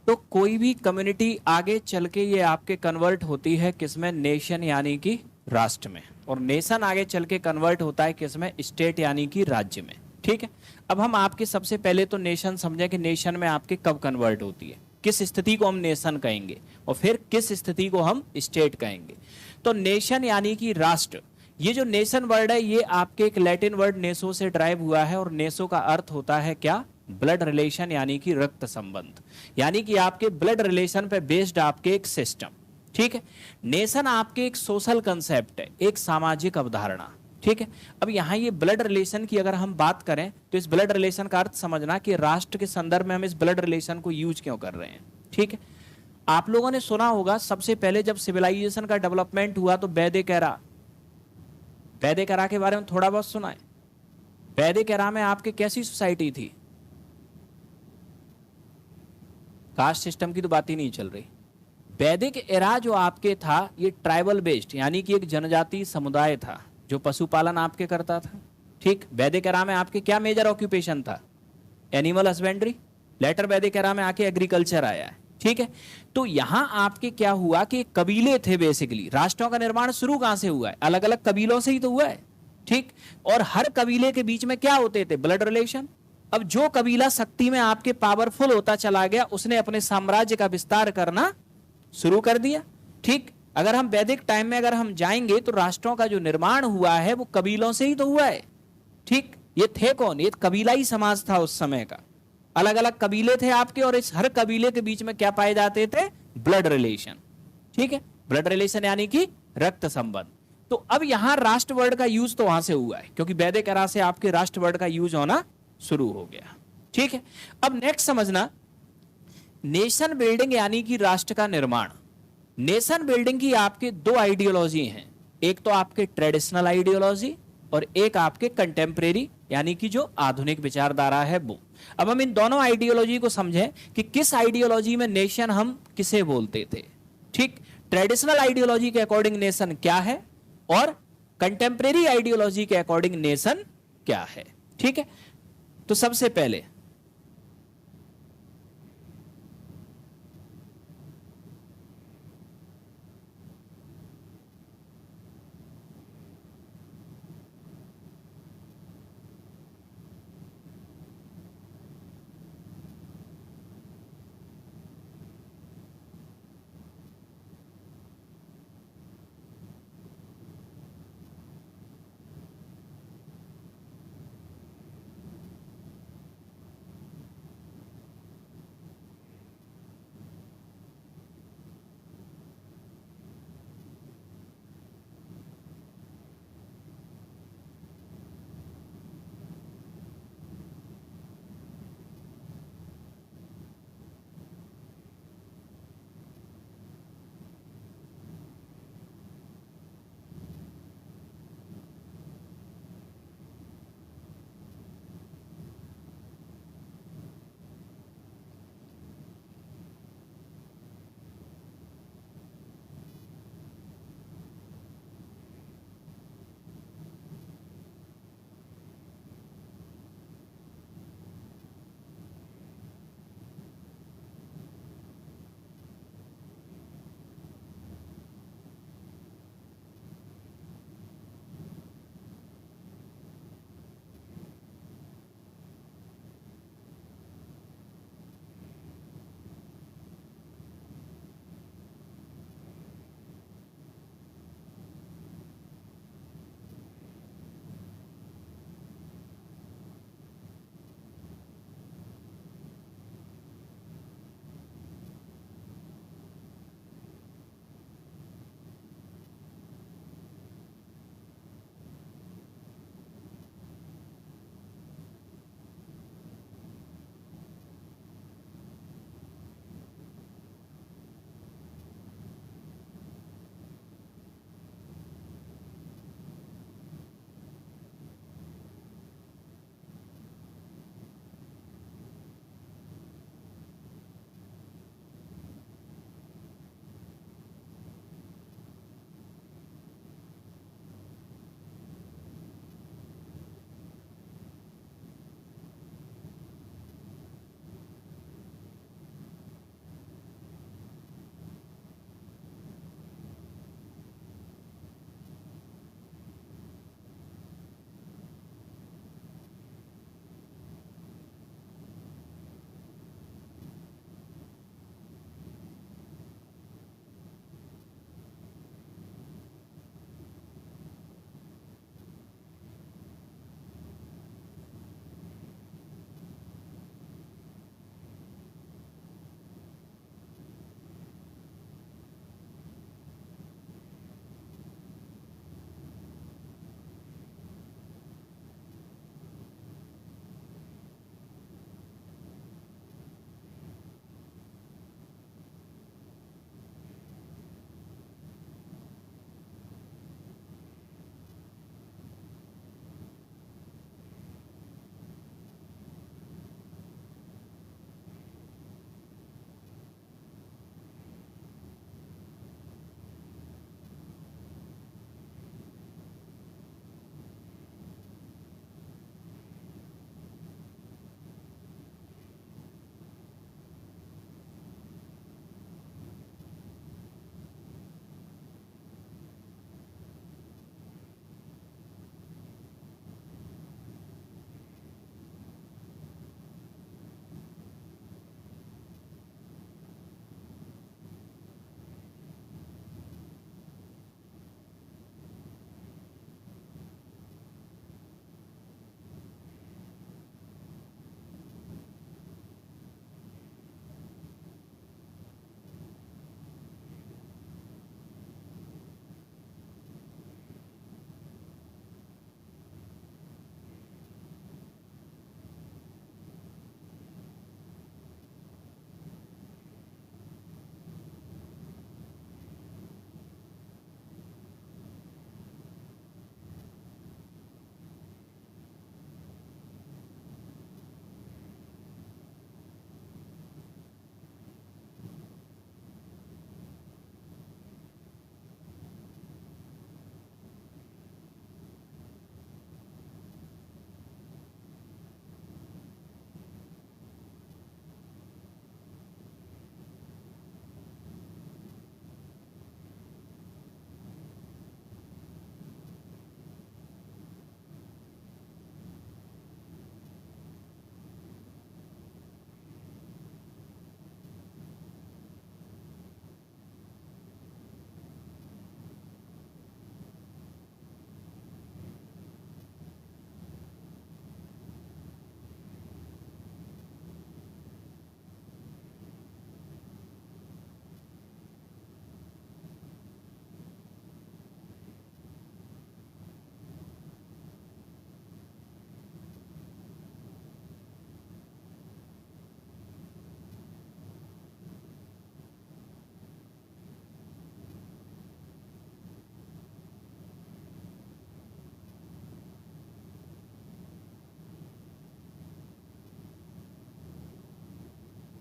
तो कोई भी कम्युनिटी आगे चल के ये आपके कन्वर्ट होती है किसमें, नेशन यानी कि राष्ट्र में, और नेशन आगे चल के कन्वर्ट होता है किसमें, स्टेट यानी कि राज्य में। ठीक है, अब हम आपके सबसे पहले तो नेशन समझें कि नेशन में आपके कब कन्वर्ट होती है, किस स्थिति को हम नेशन कहेंगे और फिर किस स्थिति को हम स्टेट कहेंगे। तो नेशन यानी कि राष्ट्र, ये जो नेशन वर्ड है ये आपके एक लैटिन वर्ड नेसो से ड्राइव हुआ है, और नेसो का अर्थ होता है क्या, ब्लड रिलेशन यानी कि रक्त संबंध, यानी कि आपके ब्लड रिलेशन पे बेस्ड आपके एक सिस्टम। ठीक है, नेशन आपके एक सोशल कंसेप्ट है, एक सामाजिक अवधारणा। ठीक है, अब यहाँ ये ब्लड रिलेशन की अगर हम बात करें तो इस ब्लड रिलेशन का अर्थ समझना कि राष्ट्र के संदर्भ में हम इस ब्लड रिलेशन को यूज क्यों कर रहे हैं। ठीक है, आप लोगों ने सुना होगा सबसे पहले जब सिविलाइजेशन का डेवलपमेंट हुआ तो वैदिक एरा, वैदिक एरा के बारे में थोड़ा बहुत सुना है। वैदिक एरा में आपके कैसी सोसाइटी थी, कास्ट सिस्टम की तो बात ही नहीं चल रही। वैदिक एरा जो आपके था ये ट्राइबल बेस्ड यानी कि एक जनजाति समुदाय था जो पशुपालन आपके करता था। ठीक, वैदिक एरा में आपके क्या मेजर ऑक्यूपेशन था, एनिमल हस्बेंड्री। लेटर वैदिक एरा में आके एग्रीकल्चर आया है। ठीक है, तो यहां आपके क्या हुआ कि कबीले थे, बेसिकली राष्ट्रों का निर्माण शुरू कहां से हुआ है, अलग अलग कबीलों से ही तो हुआ है। ठीक, और हर कबीले के बीच में क्या होते थे, ब्लड रिलेशन। अब जो कबीला शक्ति में आपके पावरफुल होता चला गया उसने अपने साम्राज्य का विस्तार करना शुरू कर दिया। ठीक, अगर हम वैदिक टाइम में अगर हम जाएंगे तो राष्ट्रों का जो निर्माण हुआ है वो कबीलों से ही तो हुआ है। ठीक, ये थे कौन, ये कबीलाई समाज था उस समय का। अलग अलग कबीले थे आपके, और इस हर कबीले के बीच में क्या पाए जाते थे? Blood relation. ठीक है, ब्लड रिलेशन यानी कि रक्त संबंध। तो अब यहां राष्ट्र वर्ड का यूज तो वहां से हुआ है, क्योंकि वैदिक एरा से आपके राष्ट्र वर्ड का यूज होना शुरू हो गया। ठीक है, अब नेक्स्ट समझना, नेशन बिल्डिंग यानी कि राष्ट्र का निर्माण। नेशन बिल्डिंग की आपके दो आइडियोलॉजी हैं, एक तो आपके ट्रेडिशनल आइडियोलॉजी और एक आपके कंटेम्प्रेरी यानी कि जो आधुनिक विचारधारा है वो। अब हम इन दोनों आइडियोलॉजी को समझें कि किस आइडियोलॉजी में नेशन हम किसे बोलते थे। ठीक, ट्रेडिशनल आइडियोलॉजी के अकॉर्डिंग नेशन क्या है और कंटेम्प्रेरी आइडियोलॉजी के अकॉर्डिंग नेशन क्या है। ठीक है, तो सबसे पहले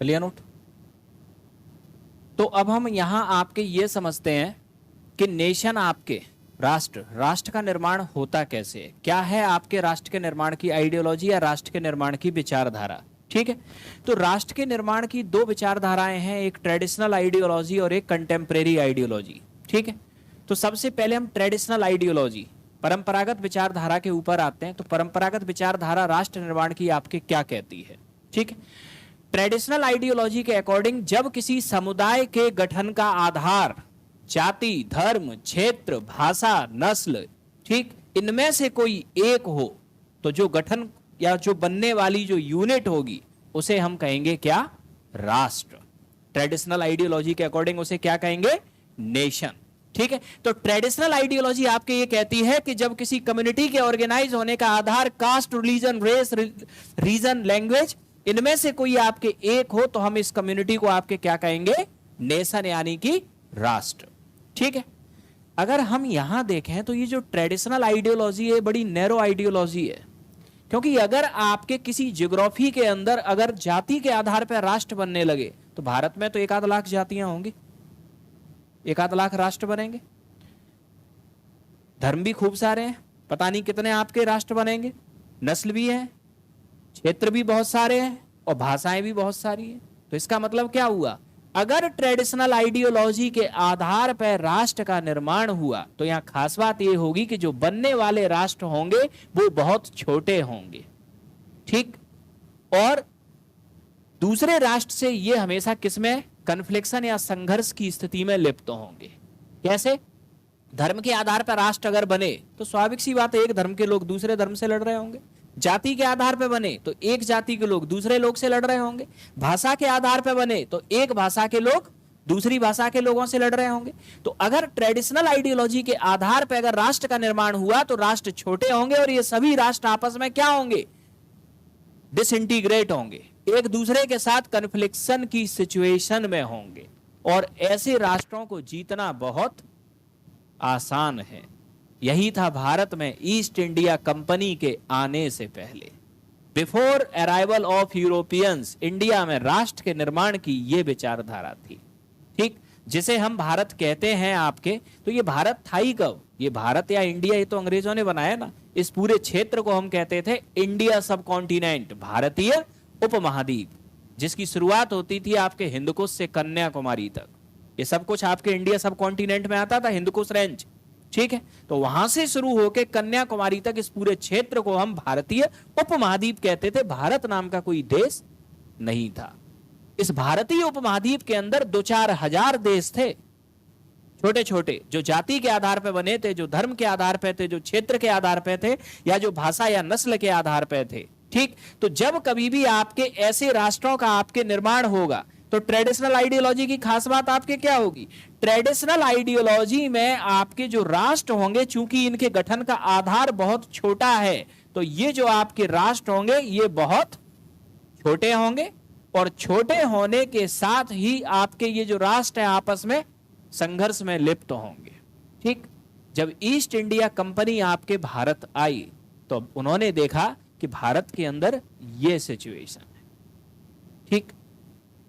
लिया नोट। तो अब हम यहां आपके ये समझते हैं कि नेशन, आपके राष्ट्र का निर्माण होता कैसे है, क्या है आपके राष्ट्र के निर्माण की आइडियोलॉजी या राष्ट्र के निर्माण की विचारधारा। ठीक है, तो राष्ट्र के निर्माण की दो विचारधाराएं हैं, एक ट्रेडिशनल आइडियोलॉजी और एक कंटेम्प्रेरी आइडियोलॉजी। ठीक है, तो सबसे पहले हम ट्रेडिशनल आइडियोलॉजी, परंपरागत विचारधारा के ऊपर आते हैं। तो परंपरागत विचारधारा राष्ट्र निर्माण की आपके क्या कहती है। ठीक है, ट्रेडिशनल आइडियोलॉजी के अकॉर्डिंग जब किसी समुदाय के गठन का आधार जाति, धर्म, क्षेत्र, भाषा, नस्ल, ठीक, इनमें से कोई एक हो, तो जो गठन या जो बनने वाली जो यूनिट होगी उसे हम कहेंगे क्या, राष्ट्र। ट्रेडिशनल आइडियोलॉजी के अकॉर्डिंग उसे क्या कहेंगे, नेशन। ठीक है, तो ट्रेडिशनल आइडियोलॉजी आपके ये कहती है कि जब किसी कम्युनिटी के ऑर्गेनाइज होने का आधार caste, religion, race, region, language, इनमें से कोई आपके एक हो, तो हम इस कम्युनिटी को आपके क्या कहेंगे, नेशन, यानी कि राष्ट्र। ठीक है, अगर हम यहां देखें तो ये जो ट्रेडिशनल आइडियोलॉजी है बड़ी नैरो आइडियोलॉजी है, क्योंकि अगर आपके किसी ज्योग्राफी के अंदर अगर जाति के आधार पर राष्ट्र बनने लगे तो भारत में तो 1 लाख जातियां होंगी, 1 लाख राष्ट्र बनेंगे। धर्म भी खूब सारे हैं, पता नहीं कितने आपके राष्ट्र बनेंगे, नस्ल भी है, क्षेत्र भी बहुत सारे हैं और भाषाएं भी बहुत सारी हैं। तो इसका मतलब क्या हुआ, अगर ट्रेडिशनल आइडियोलॉजी के आधार पर राष्ट्र का निर्माण हुआ तो यहां खास बात यह होगी कि जो बनने वाले राष्ट्र होंगे वो बहुत छोटे होंगे। ठीक, और दूसरे राष्ट्र से ये हमेशा किसमें, कन्फ्लिक्शन या संघर्ष की स्थिति में लिप्त होंगे। कैसे, धर्म के आधार पर राष्ट्र अगर बने तो स्वाभाविक सी बात है, एक धर्म के लोग दूसरे धर्म से लड़ रहे होंगे। जाति के आधार पर बने तो एक जाति के लोग दूसरे लोग से लड़ रहे होंगे। भाषा के आधार पर बने तो एक भाषा के लोग दूसरी भाषा के लोगों से लड़ रहे होंगे। तो अगर ट्रेडिशनल आइडियोलॉजी के आधार पर अगर राष्ट्र का निर्माण हुआ तो राष्ट्र छोटे होंगे और ये सभी राष्ट्र आपस में क्या होंगे, डिसइंटीग्रेट होंगे, एक दूसरे के साथ कन्फ्लिक्शन की सिचुएशन में होंगे। और ऐसे राष्ट्रों को जीतना बहुत आसान है। यही था भारत में ईस्ट इंडिया कंपनी के आने से पहले, before arrival of Europeans, India में राष्ट्र के निर्माण की यह विचारधारा थी। ठीक, जिसे हम भारत कहते हैं आपके, तो ये भारत था ही कब, ये भारत या इंडिया ये तो अंग्रेजों ने बनाया ना। इस पूरे क्षेत्र को हम कहते थे इंडिया सब कॉन्टिनेंट, भारतीय उपमहाद्वीप, जिसकी शुरुआत होती थी आपके हिंदकुश से कन्याकुमारी तक। ये सब कुछ आपके इंडिया सब कॉन्टिनेंट में आता था, हिंदकुश रेंज। ठीक है, तो वहां से शुरू होकर कन्याकुमारी तक इस पूरे क्षेत्र को हम भारतीय उपमहाद्वीप कहते थे। भारत नाम का कोई देश नहीं था। इस भारतीय उपमहाद्वीप के अंदर 2-4 हजार देश थे, छोटे छोटे, जो जाति के आधार पर बने थे, जो धर्म के आधार पर थे, जो क्षेत्र के आधार पर थे, या जो भाषा या नस्ल के आधार पर थे। ठीक, तो जब कभी भी आपके ऐसे राष्ट्रों का आपके निर्माण होगा तो ट्रेडिशनल आइडियोलॉजी की खास बात आपके क्या होगी, ट्रेडिशनल आइडियोलॉजी में आपके जो राष्ट्र होंगे, चूंकि इनके गठन का आधार बहुत छोटा है, तो ये जो आपके राष्ट्र होंगे ये बहुत छोटे होंगे, और छोटे होने के साथ ही आपके ये जो राष्ट्र है आपस में संघर्ष में लिप्त होंगे। ठीक, जब ईस्ट इंडिया कंपनी आपके भारत आई तो उन्होंने देखा कि भारत के अंदर ये सिचुएशन है। ठीक,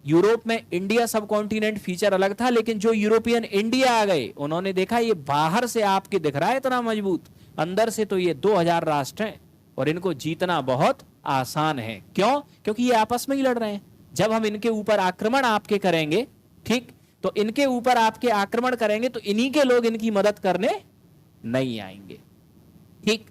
यूरोप में इंडिया सब कॉन्टिनेंट फीचर अलग था, लेकिन जो यूरोपियन इंडिया आ गए उन्होंने देखा ये बाहर से आपके दिख रहा है इतना मजबूत, अंदर से तो ये 2000 राष्ट्र हैं और इनको जीतना बहुत आसान है। क्यों, क्योंकि ये आपस में ही लड़ रहे हैं। जब हम इनके ऊपर आक्रमण आपके करेंगे, ठीक, तो इनके ऊपर आपके आक्रमण करेंगे तो इन्हीं के लोग इनकी मदद करने नहीं आएंगे। ठीक,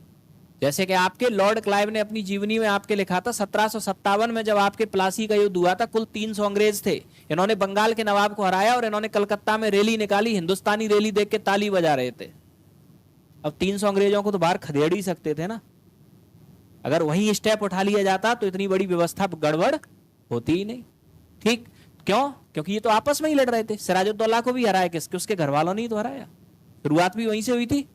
जैसे कि आपके लॉर्ड क्लाइव ने अपनी जीवनी में आपके लिखा था 1757 में जब आपके प्लासी का युद्ध हुआ था, कुल 300 अंग्रेज थे। इन्होंने बंगाल के नवाब को हराया और इन्होंने कलकत्ता में रैली निकाली, हिंदुस्तानी रैली देख के ताली बजा रहे थे। अब 300 अंग्रेजों को तो बाहर खदेड़ ही सकते थे ना, अगर वही स्टेप उठा लिया जाता तो इतनी बड़ी व्यवस्था गड़बड़ होती ही नहीं। ठीक, क्यों, क्योंकि ये तो आपस में ही लड़ रहे थे। सिराजुद्दौला को भी हराया किसके, उसके घर वालों ने ही तो हराया, शुरुआत भी वहीं से हुई थी।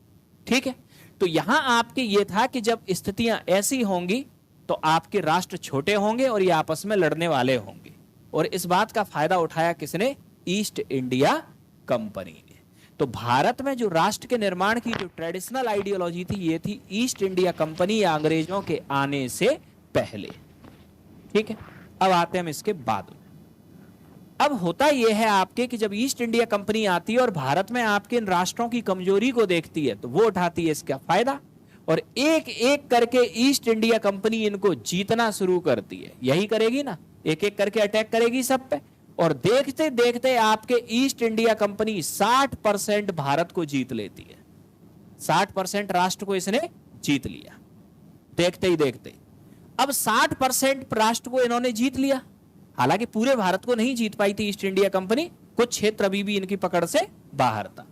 ठीक है, तो यहां आपके ये था कि जब स्थितियां ऐसी होंगी तो आपके राष्ट्र छोटे होंगे और ये आपस में लड़ने वाले होंगे, और इस बात का फायदा उठाया किसने, ईस्ट इंडिया कंपनी ने। तो भारत में जो राष्ट्र के निर्माण की जो ट्रेडिशनल आइडियोलॉजी थी ये थी ईस्ट इंडिया कंपनी या अंग्रेजों के आने से पहले। ठीक है, अब आते हैं हम इसके बाद। अब होता यह है आपके कि जब ईस्ट इंडिया कंपनी आती है और भारत में आपके इन राष्ट्रों की कमजोरी को देखती है तो वो उठाती है इसका फायदा और एक एक करके ईस्ट इंडिया कंपनी इनको जीतना शुरू करती है। यही करेगी ना, एक एक करके अटैक करेगी सब पे और देखते देखते आपके ईस्ट इंडिया कंपनी 60% भारत को जीत लेती है। 60% राष्ट्र को इसने जीत लिया देखते ही देखते। अब 60% राष्ट्र को इन्होंने जीत लिया, हालांकि पूरे भारत को नहीं जीत पाई थी ईस्ट इंडिया कंपनी, कुछ क्षेत्र अभी भी इनकी पकड़ से बाहर था।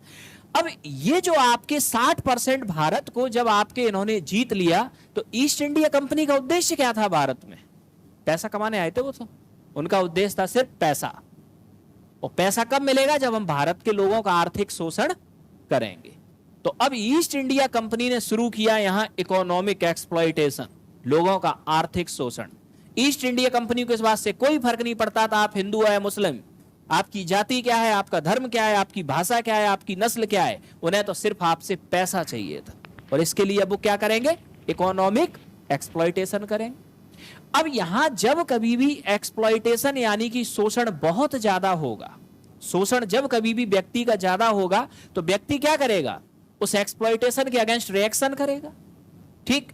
अब ये जो आपके 60% भारत को जब आपके इन्होंने जीत लिया तो ईस्ट इंडिया कंपनी का उद्देश्य क्या था? भारत में पैसा कमाने आए थे वो तो, उनका उद्देश्य था सिर्फ पैसा। और पैसा कब मिलेगा? जब हम भारत के लोगों का आर्थिक शोषण करेंगे। तो अब ईस्ट इंडिया कंपनी ने शुरू किया यहां इकोनॉमिक एक्सप्लॉयटेशन, लोगों का आर्थिक शोषण। ईस्ट इंडिया कंपनी को इस बात से कोई फर्क नहीं पड़ता था आप हिंदू है मुस्लिम, आपकी जाति क्या है, आपका धर्म क्या है, आपकी भाषा क्या है, आपकी नस्ल क्या है, उन्हें तो सिर्फ आपसे पैसा चाहिए था। और इसके लिए अब वो क्या करेंगे? इकोनॉमिक एक्सप्लॉयटेशन करेंगे। अब यहां जब कभी भी एक्सप्लॉयटेशन यानी कि शोषण बहुत ज्यादा होगा, शोषण जब कभी भी व्यक्ति का ज्यादा होगा तो व्यक्ति क्या करेगा? उस एक्सप्लॉयटेशन के अगेंस्ट रिएक्शन करेगा। ठीक,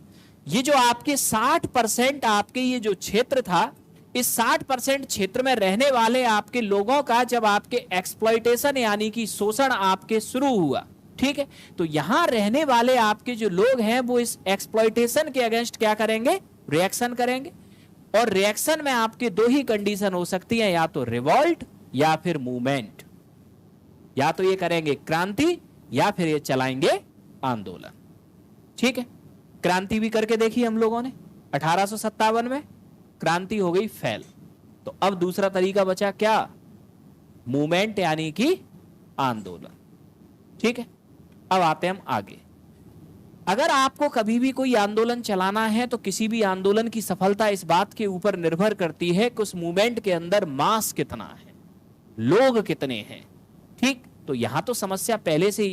ये जो आपके 60% आपके ये जो क्षेत्र था, इस 60% क्षेत्र में रहने वाले आपके लोगों का जब आपके एक्सप्लॉयटेशन यानी कि शोषण आपके शुरू हुआ, ठीक है, तो यहां रहने वाले आपके जो लोग हैं वो इस एक्सप्लॉयटेशन के अगेंस्ट क्या करेंगे? रिएक्शन करेंगे। और रिएक्शन में आपके दो ही कंडीशन हो सकती है, या तो रिवॉल्ट या फिर मूवमेंट। या तो ये करेंगे क्रांति या फिर ये चलाएंगे आंदोलन। ठीक है, क्रांति भी करके देखी हम लोगों ने 1857 में, क्रांति हो गई फेल। तो अब दूसरा तरीका बचा क्या? मूवमेंट यानी कि आंदोलन। ठीक है, अब आते हम आगे। अगर आपको कभी भी कोई आंदोलन चलाना है तो किसी भी आंदोलन की सफलता इस बात के ऊपर निर्भर करती है कि उस मूवमेंट के अंदर मास कितना है, लोग कितने हैं। ठीक, तो यहां तो समस्या पहले से ही